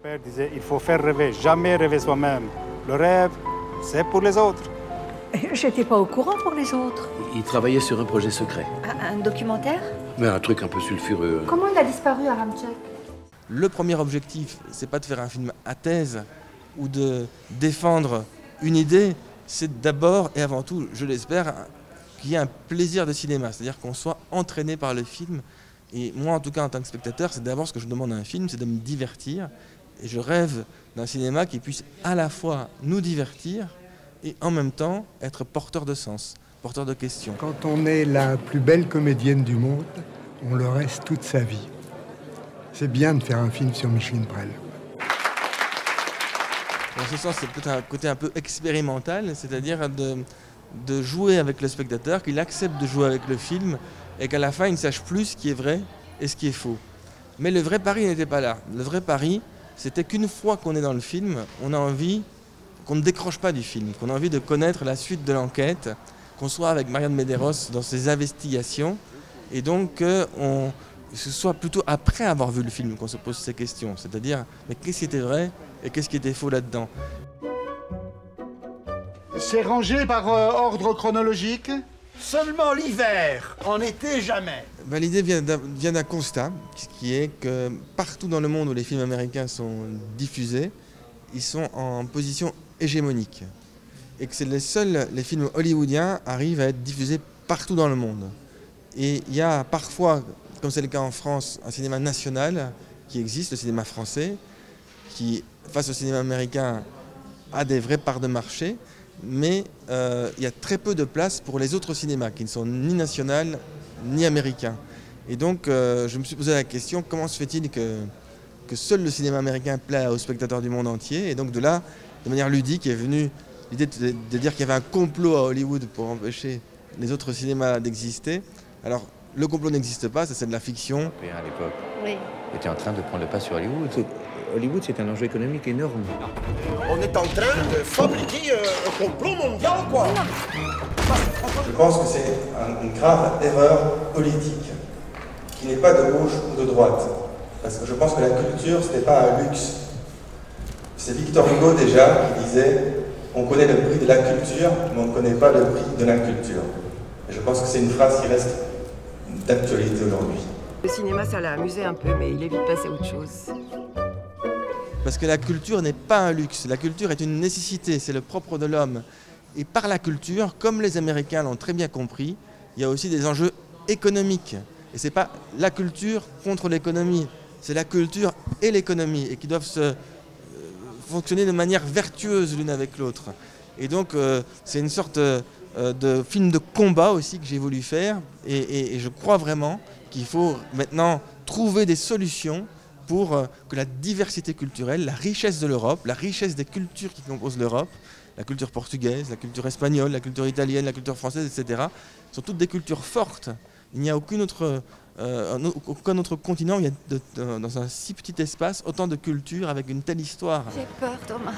père disait, il faut faire rêver, jamais rêver soi-même. Le rêve, c'est pour les autres. J'étais pas au courant pour les autres. Il travaillait sur un projet secret. Un documentaire? Mais un truc un peu sulfureux. Comment il a disparu, Aramchak? Le premier objectif, c'est pas de faire un film à thèse ou de défendre une idée, c'est d'abord et avant tout, je l'espère, qu'il y ait un plaisir de cinéma, c'est-à-dire qu'on soit entraîné par le film. Et moi, en tout cas, en tant que spectateur, c'est d'abord ce que je demande à un film, c'est de me divertir. Et je rêve d'un cinéma qui puisse à la fois nous divertir et en même temps être porteur de sens, porteur de questions. Quand on est la plus belle comédienne du monde, on le reste toute sa vie. C'est bien de faire un film sur Micheline Prel. En ce sens, c'est peut-être un côté un peu expérimental, c'est-à-dire de jouer avec le spectateur, qu'il accepte de jouer avec le film et qu'à la fin, il ne sache plus ce qui est vrai et ce qui est faux. Mais le vrai pari n'était pas là. Le vrai pari, c'était qu'une fois qu'on est dans le film, on a envie qu'on ne décroche pas du film, qu'on a envie de connaître la suite de l'enquête, qu'on soit avec Marianne Medeiros dans ses investigations, et donc que ce soit plutôt après avoir vu le film qu'on se pose ces questions, c'est-à-dire mais qu'est-ce qui était vrai et qu'est-ce qui était faux là-dedans. C'est rangé par ordre chronologique? Seulement l'hiver, en été jamais. L'idée vient d'un constat, qui est que partout dans le monde où les films américains sont diffusés, ils sont en position hégémonique. Et que c'est les films hollywoodiens arrivent à être diffusés partout dans le monde. Et il y a parfois, comme c'est le cas en France, un cinéma national qui existe, le cinéma français, qui, face au cinéma américain, a des vraies parts de marché, mais il y a très peu de place pour les autres cinémas, qui ne sont ni nationaux ni américains. Et donc, je me suis posé la question, comment se fait-il que seul le cinéma américain plaît aux spectateurs du monde entier? Et donc de là, de manière ludique, est venue l'idée de dire qu'il y avait un complot à Hollywood pour empêcher les autres cinémas d'exister. Alors, le complot n'existe pas, ça c'est de la fiction. À l'époque, Oui. était en train de prendre le pas sur Hollywood. Hollywood, c'est un enjeu économique énorme. On est en train de fabriquer un complot mondial, quoi. Je pense que c'est une grave erreur politique, qui n'est pas de gauche ou de droite. Parce que je pense que la culture, ce n'est pas un luxe. C'est Victor Hugo déjà qui disait « On connaît le prix de la culture, mais on ne connaît pas le prix de l'inculture ». Et je pense que c'est une phrase qui reste d'actualité aujourd'hui. Le cinéma, ça l'a amusé un peu, mais il est vite passé à autre chose. Parce que la culture n'est pas un luxe, la culture est une nécessité, c'est le propre de l'homme. Et par la culture, comme les Américains l'ont très bien compris, il y a aussi des enjeux économiques. Et ce n'est pas la culture contre l'économie, c'est la culture et l'économie, et qui doivent fonctionner de manière vertueuse l'une avec l'autre. Et donc c'est une sorte de film de combat aussi que j'ai voulu faire, et je crois vraiment qu'il faut maintenant trouver des solutions pour que la diversité culturelle, la richesse de l'Europe, la richesse des cultures qui composent l'Europe, la culture portugaise, la culture espagnole, la culture italienne, la culture française, etc., sont toutes des cultures fortes. Il n'y a aucun autre continent où il y a dans un si petit espace autant de cultures avec une telle histoire. J'ai peur, Thomas.